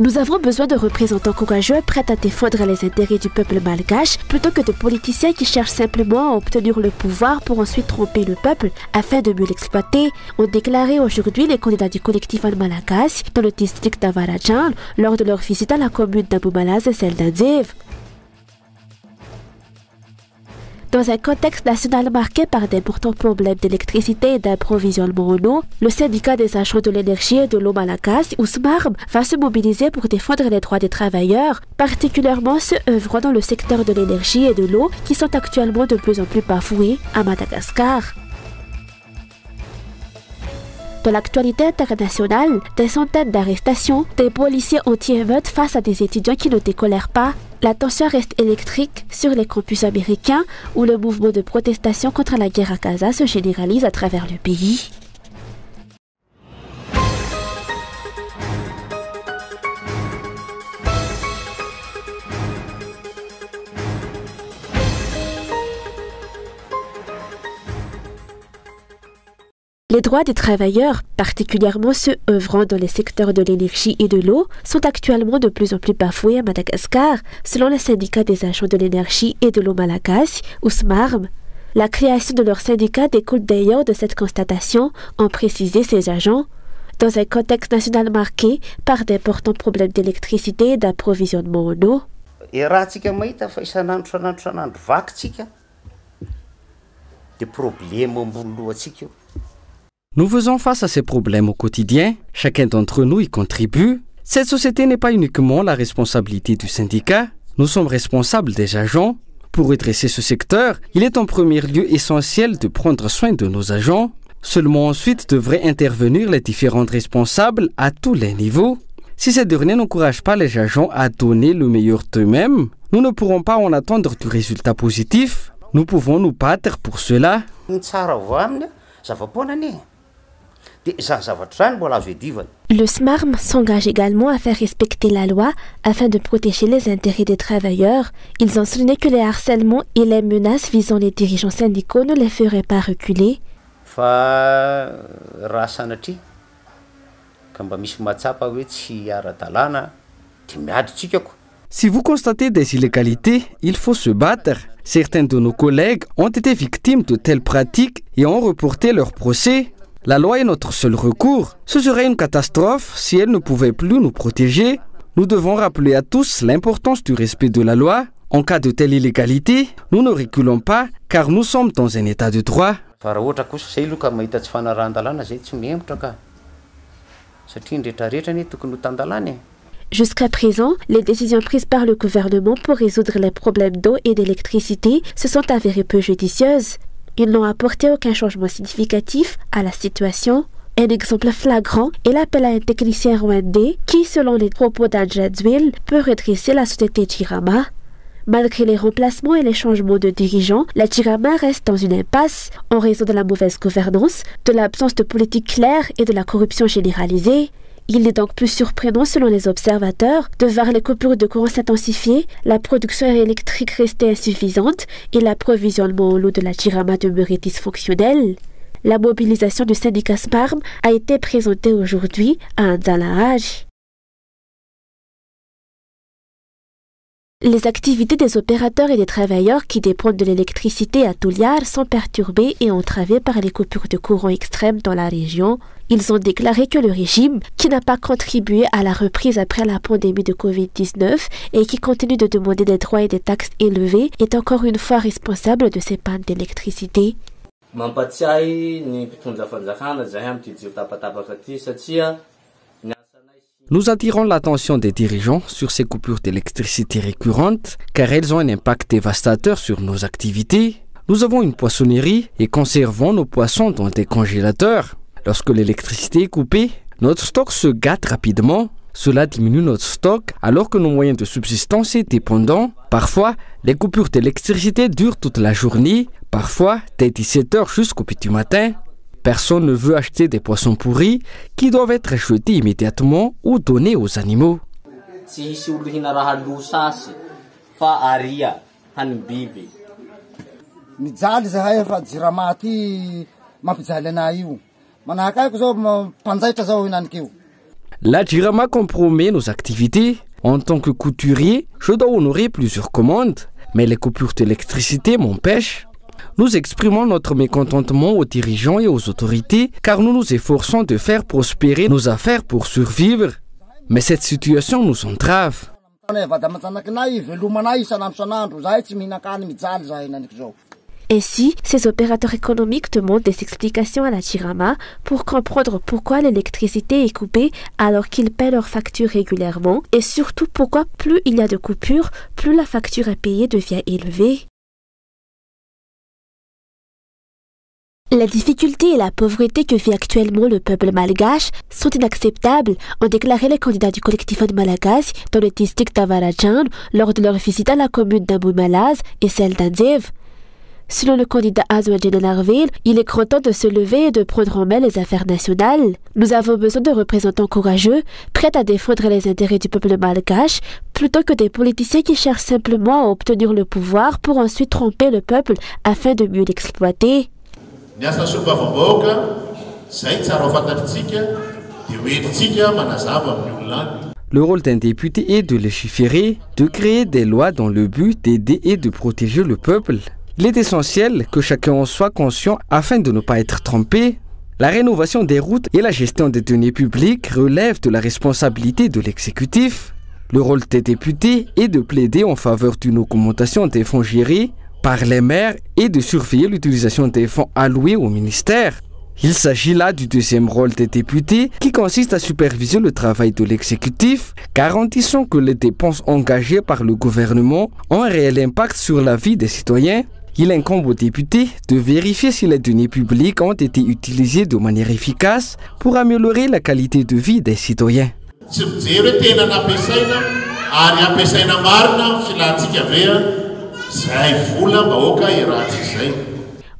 Nous avons besoin de représentants courageux prêts à défendre les intérêts du peuple malgache plutôt que de politiciens qui cherchent simplement à obtenir le pouvoir pour ensuite tromper le peuple afin de mieux l'exploiter, ont déclaré aujourd'hui les candidats du collectif Al Malakas dans le district d'Avarajan lors de leur visite à la commune d'Aboumalaz et celle d'Andiv. Dans un contexte national marqué par d'importants problèmes d'électricité et d'approvisionnement en eau, le syndicat des agents de l'énergie et de l'eau Malakas, Ousmarm, va se mobiliser pour défendre les droits des travailleurs, particulièrement ceux œuvrant dans le secteur de l'énergie et de l'eau qui sont actuellement de plus en plus bafoués à Madagascar. Dans l'actualité internationale, des centaines d'arrestations, des policiers anti-émeutes face à des étudiants qui ne décolèrent pas. La tension reste électrique sur les campus américains où le mouvement de protestation contre la guerre à Gaza se généralise à travers le pays. Les droits des travailleurs, particulièrement ceux œuvrant dans les secteurs de l'énergie et de l'eau, sont actuellement de plus en plus bafoués à Madagascar, selon le syndicat des agents de l'énergie et de l'eau Malakas, Ousmarm. La création de leur syndicat découle d'ailleurs de cette constatation, ont précisé ces agents. Dans un contexte national marqué par d'importants problèmes d'électricité et d'approvisionnement en eau. Nous faisons face à ces problèmes au quotidien. Chacun d'entre nous y contribue. Cette société n'est pas uniquement la responsabilité du syndicat. Nous sommes responsables des agents. Pour redresser ce secteur, il est en premier lieu essentiel de prendre soin de nos agents. Seulement ensuite devraient intervenir les différents responsables à tous les niveaux. Si ces derniers n'encouragent pas les agents à donner le meilleur d'eux-mêmes, nous ne pourrons pas en attendre du résultat positif. Nous pouvons nous battre pour cela. Le SMARM s'engage également à faire respecter la loi afin de protéger les intérêts des travailleurs. Ils ont souligné que les harcèlements et les menaces visant les dirigeants syndicaux ne les feraient pas reculer. Si vous constatez des illégalités, il faut se battre. Certains de nos collègues ont été victimes de telles pratiques et ont reporté leur procès. La loi est notre seul recours. Ce serait une catastrophe si elle ne pouvait plus nous protéger. Nous devons rappeler à tous l'importance du respect de la loi. En cas de telle illégalité, nous ne reculons pas car nous sommes dans un état de droit. Jusqu'à présent, les décisions prises par le gouvernement pour résoudre les problèmes d'eau et d'électricité se sont avérées peu judicieuses. Ils n'ont apporté aucun changement significatif à la situation. Un exemple flagrant est l'appel à un technicien rwandais qui, selon les propos d'Adjadwil, peut redresser la société Jirama. Malgré les remplacements et les changements de dirigeants, la Jirama reste dans une impasse en raison de la mauvaise gouvernance, de l'absence de politique claire et de la corruption généralisée. Il est donc plus surprenant, selon les observateurs, de voir les coupures de courant s'intensifier, la production électrique rester insuffisante et l'approvisionnement en eau de la Jirama demeurer dysfonctionnel. La mobilisation du syndicat SMARM a été présentée aujourd'hui à Andalahaj. Les activités des opérateurs et des travailleurs qui dépendent de l'électricité à Toliar sont perturbées et entravées par les coupures de courant extrêmes dans la région. Ils ont déclaré que le régime, qui n'a pas contribué à la reprise après la pandémie de Covid-19 et qui continue de demander des droits et des taxes élevés, est encore une fois responsable de ces pannes d'électricité. Nous attirons l'attention des dirigeants sur ces coupures d'électricité récurrentes car elles ont un impact dévastateur sur nos activités. Nous avons une poissonnerie et conservons nos poissons dans des congélateurs. Lorsque l'électricité est coupée, notre stock se gâte rapidement. Cela diminue notre stock alors que nos moyens de subsistance sont dépendants. Parfois, les coupures d'électricité durent toute la journée, parfois dès 17 h jusqu'au petit matin. Personne ne veut acheter des poissons pourris qui doivent être jetés immédiatement ou donnés aux animaux. La Jirama compromet nos activités. En tant que couturier, je dois honorer plusieurs commandes, mais les coupures d'électricité m'empêchent. Nous exprimons notre mécontentement aux dirigeants et aux autorités car nous nous efforçons de faire prospérer nos affaires pour survivre. Mais cette situation nous entrave. Ainsi, ces opérateurs économiques demandent des explications à la Jirama pour comprendre pourquoi l'électricité est coupée alors qu'ils paient leurs factures régulièrement et surtout pourquoi plus il y a de coupures, plus la facture à payer devient élevée. La difficulté et la pauvreté que vit actuellement le peuple malgache sont inacceptables, ont déclaré les candidats du collectif Malagasy dans le district d'Avarajan lors de leur visite à la commune d'Ambumalaz et celle d'Andev. Selon le candidat Azwan Jenanarville, il est grand temps de se lever et de prendre en main les affaires nationales. Nous avons besoin de représentants courageux, prêts à défendre les intérêts du peuple malgache, plutôt que des politiciens qui cherchent simplement à obtenir le pouvoir pour ensuite tromper le peuple afin de mieux l'exploiter. Le rôle d'un député est de légiférer, de créer des lois dans le but d'aider et de protéger le peuple. Il est essentiel que chacun en soit conscient afin de ne pas être trompé. La rénovation des routes et la gestion des données publiques relèvent de la responsabilité de l'exécutif. Le rôle des députés est de plaider en faveur d'une augmentation des fonds gérés par les maires et de surveiller l'utilisation des fonds alloués au ministère. Il s'agit là du deuxième rôle des députés qui consiste à superviser le travail de l'exécutif, garantissant que les dépenses engagées par le gouvernement ont un réel impact sur la vie des citoyens. Il incombe aux députés de vérifier si les données publiques ont été utilisées de manière efficace pour améliorer la qualité de vie des citoyens.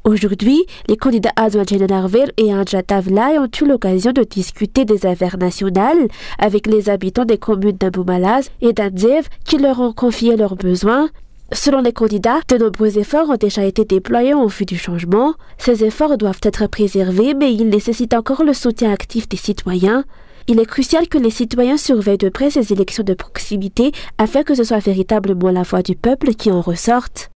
Aujourd'hui, les candidats Azwan Jenanarville et Anja Tavlai ont eu l'occasion de discuter des affaires nationales avec les habitants des communes d'Ambumalaz et d'Andev qui leur ont confié leurs besoins. Selon les candidats, de nombreux efforts ont déjà été déployés en vue du changement. Ces efforts doivent être préservés, mais ils nécessitent encore le soutien actif des citoyens. Il est crucial que les citoyens surveillent de près ces élections de proximité afin que ce soit véritablement la voix du peuple qui en ressorte.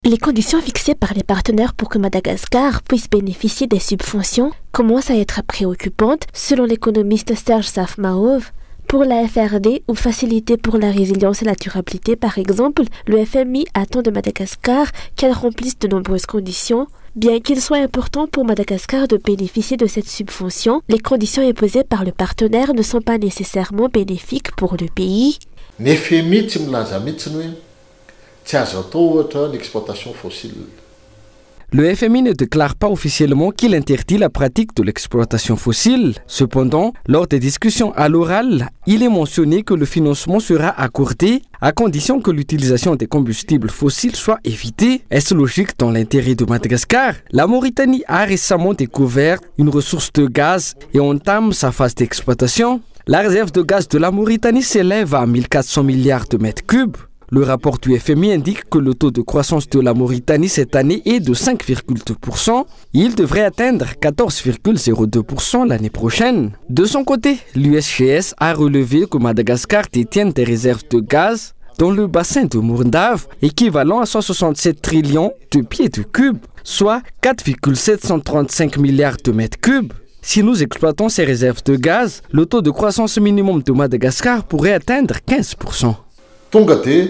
Les conditions fixées par les partenaires pour que Madagascar puisse bénéficier des subventions commencent à être préoccupantes, selon l'économiste Serge Safmaov. Pour la FRD ou Facilité pour la résilience et la durabilité, par exemple, le FMI attend de Madagascar qu'elle remplisse de nombreuses conditions. Bien qu'il soit important pour Madagascar de bénéficier de cette subvention, les conditions imposées par le partenaire ne sont pas nécessairement bénéfiques pour le pays. L'exploitation fossile. Le FMI ne déclare pas officiellement qu'il interdit la pratique de l'exploitation fossile. Cependant, lors des discussions à l'oral, il est mentionné que le financement sera accordé à condition que l'utilisation des combustibles fossiles soit évitée. Est-ce logique dans l'intérêt de Madagascar? La Mauritanie a récemment découvert une ressource de gaz et entame sa phase d'exploitation. La réserve de gaz de la Mauritanie s'élève à 1400 milliards de mètres cubes. Le rapport du FMI indique que le taux de croissance de la Mauritanie cette année est de 5,2%. Il devrait atteindre 14,02% l'année prochaine. De son côté, l'USGS a relevé que Madagascar détient des réserves de gaz dans le bassin de Mourndave, équivalent à 167 trillions de pieds de cube, soit 4,735 milliards de mètres cubes. Si nous exploitons ces réserves de gaz, le taux de croissance minimum de Madagascar pourrait atteindre 15%. Tongate,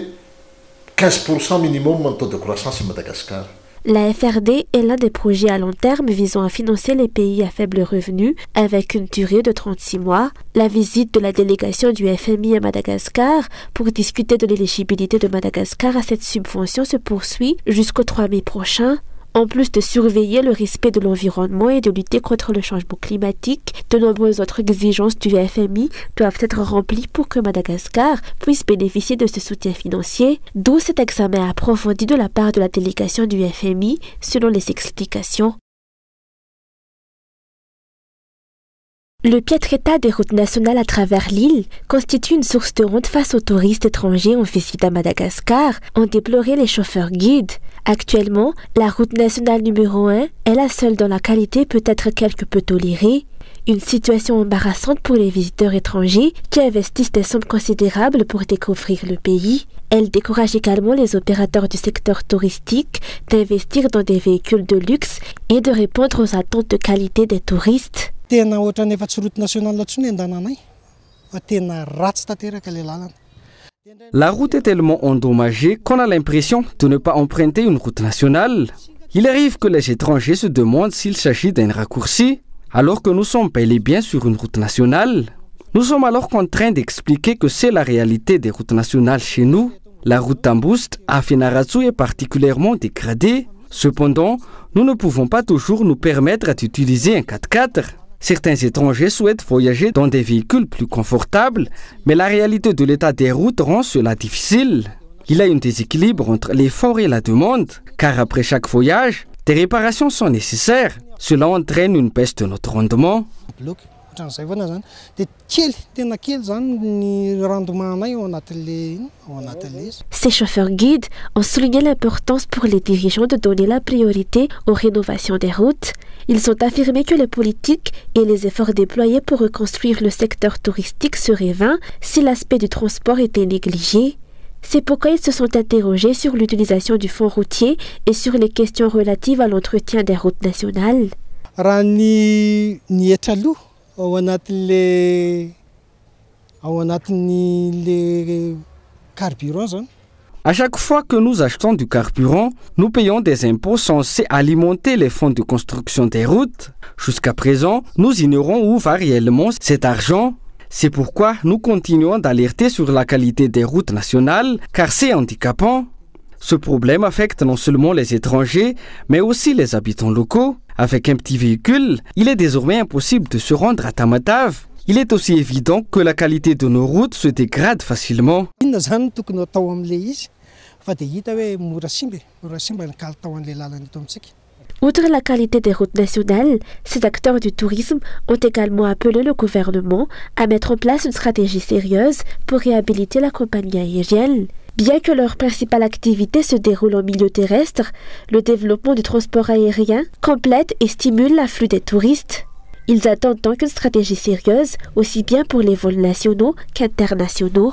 15% minimum en taux de croissance à Madagascar. La FRD est l'un des projets à long terme visant à financer les pays à faible revenu avec une durée de 36 mois. La visite de la délégation du FMI à Madagascar pour discuter de l'éligibilité de Madagascar à cette subvention se poursuit jusqu'au 3 mai prochain. En plus de surveiller le respect de l'environnement et de lutter contre le changement climatique, de nombreuses autres exigences du FMI doivent être remplies pour que Madagascar puisse bénéficier de ce soutien financier, d'où cet examen approfondi de la part de la délégation du FMI selon les explications. Le piètre état des routes nationales à travers l'île constitue une source de honte face aux touristes étrangers en visite à Madagascar, ont déploré les chauffeurs guides. Actuellement, la route nationale numéro 1 est la seule dont la qualité peut être quelque peu tolérée. Une situation embarrassante pour les visiteurs étrangers qui investissent des sommes considérables pour découvrir le pays. Elle décourage également les opérateurs du secteur touristique d'investir dans des véhicules de luxe et de répondre aux attentes de qualité des touristes. La route est tellement endommagée qu'on a l'impression de ne pas emprunter une route nationale. Il arrive que les étrangers se demandent s'il s'agit d'un raccourci, alors que nous sommes bel et bien sur une route nationale. Nous sommes alors contraints d'expliquer que c'est la réalité des routes nationales chez nous. La route Tambust à Fenaratsu est particulièrement dégradée. Cependant, nous ne pouvons pas toujours nous permettre d'utiliser un 4x4. Certains étrangers souhaitent voyager dans des véhicules plus confortables, mais la réalité de l'état des routes rend cela difficile. Il y a un déséquilibre entre l'effort et la demande, car après chaque voyage, des réparations sont nécessaires. Cela entraîne une baisse de notre rendement. Ces chauffeurs guides ont souligné l'importance pour les dirigeants de donner la priorité aux rénovations des routes. Ils ont affirmé que les politiques et les efforts déployés pour reconstruire le secteur touristique seraient vains si l'aspect du transport était négligé. C'est pourquoi ils se sont interrogés sur l'utilisation du fonds routier et sur les questions relatives à l'entretien des routes nationales. À chaque fois que nous achetons du carburant, nous payons des impôts censés alimenter les fonds de construction des routes. Jusqu'à présent, nous ignorons où va réellement cet argent. C'est pourquoi nous continuons d'alerter sur la qualité des routes nationales, car c'est handicapant. Ce problème affecte non seulement les étrangers, mais aussi les habitants locaux. Avec un petit véhicule, il est désormais impossible de se rendre à Tamatave. Il est aussi évident que la qualité de nos routes se dégrade facilement. Outre la qualité des routes nationales, ces acteurs du tourisme ont également appelé le gouvernement à mettre en place une stratégie sérieuse pour réhabiliter la compagnie aérienne. Bien que leur principale activité se déroule en milieu terrestre, le développement du transport aérien complète et stimule l'afflux des touristes. Ils attendent donc une stratégie sérieuse, aussi bien pour les vols nationaux qu'internationaux.